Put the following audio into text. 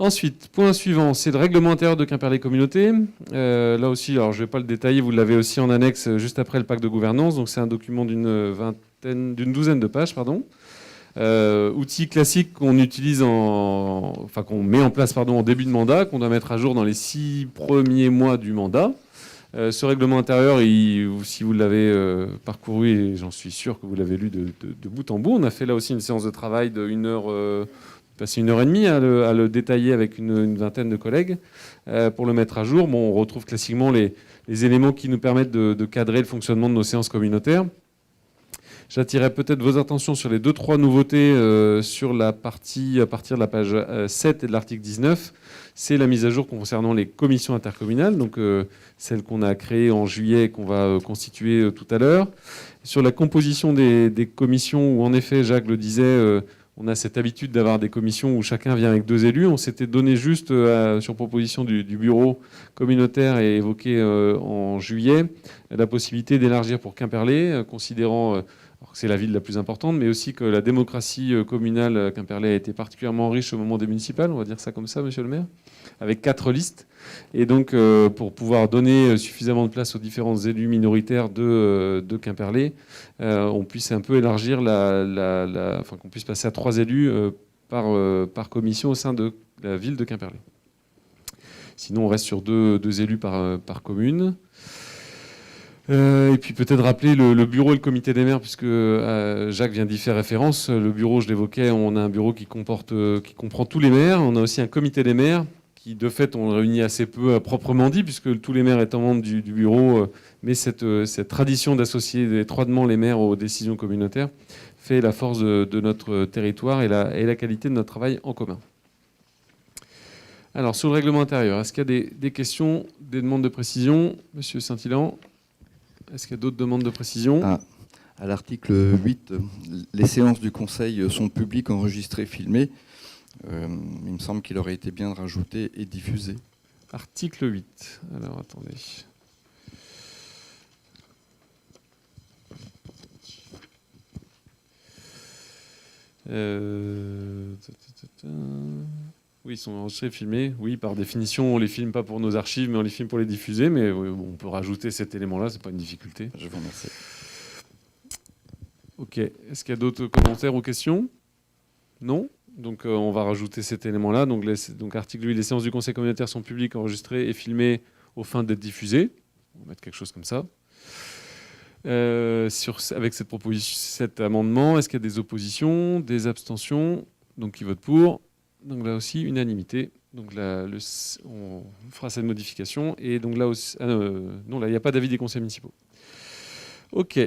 Ensuite, point suivant, c'est le règlement intérieur de Quimperlé-Communauté. Là aussi, alors je ne vais pas le détailler, vous l'avez aussi en annexe juste après le pacte de gouvernance. Donc c'est un document d'une douzaine de pages, pardon. Outil classique qu'on utilise qu'on met en place en début de mandat, qu'on doit mettre à jour dans les 6 premiers mois du mandat. Ce règlement intérieur, si vous l'avez parcouru, et j'en suis sûr que vous l'avez lu de bout en bout, on a fait là aussi une séance de travail de 1 heure, passé 1 heure et demie à le détailler avec une vingtaine de collègues pour le mettre à jour. Bon, on retrouve classiquement les éléments qui nous permettent de cadrer le fonctionnement de nos séances communautaires. J'attirerai peut-être vos attentions sur les 2-3 nouveautés sur la partie à partir de la page 7 et de l'article 19. C'est la mise à jour concernant les commissions intercommunales, donc celle qu'on a créée en juillet et qu'on va constituer tout à l'heure. Sur la composition des commissions, où en effet, Jacques le disait, on a cette habitude d'avoir des commissions où chacun vient avec 2 élus. On s'était donné juste, sur proposition du bureau communautaire et évoqué en juillet, la possibilité d'élargir pour Quimperlé, considérant que c'est la ville la plus importante, mais aussi que la démocratie communale à Quimperlé a été particulièrement riche au moment des municipales, on va dire ça comme ça, monsieur le maire, avec 4 listes. Et donc, pour pouvoir donner suffisamment de place aux différents élus minoritaires de Quimperlé, on puisse un peu élargir qu'on puisse passer à 3 élus par commission au sein de la ville de Quimperlé. Sinon, on reste sur 2 élus par commune. Et puis peut-être rappeler le bureau et le comité des maires, puisque Jacques vient d'y faire référence. Le bureau, je l'évoquais, on a un bureau qui comprend tous les maires. On a aussi un comité des maires qui, de fait, on le réunit assez peu proprement dit, puisque tous les maires étant membres du bureau. Mais cette tradition d'associer étroitement les maires aux décisions communautaires fait la force de notre territoire et la qualité de notre travail en commun. Alors, sur le règlement intérieur, est-ce qu'il y a des questions, des demandes de précision? Monsieur Saint-Hilaire, est-ce qu'il y a d'autres demandes de précision? À l'article 8, les séances du Conseil sont publiques, enregistrées, filmées. Il me semble qu'il aurait été bien de rajouter et diffuser. Article 8. Alors, attendez. Oui, ils sont enregistrés, filmés. Oui, par définition, on ne les filme pas pour nos archives, mais on les filme pour les diffuser. Mais on peut rajouter cet élément-là, ce n'est pas une difficulté. Je vous remercie. Ok. Est-ce qu'il y a d'autres commentaires ou questions? Non. Donc on va rajouter cet élément-là. Donc article 8, les séances du Conseil communautaire sont publiques, enregistrées et filmées aux fins d'être diffusées. On va mettre quelque chose comme ça. Avec cette proposition, cet amendement, est-ce qu'il y a des oppositions, des abstentions? Donc qui vote pour? Donc là aussi, unanimité. Donc là, on fera cette modification. Et donc là aussi, non, là, il n'y a pas d'avis des conseils municipaux. Ok.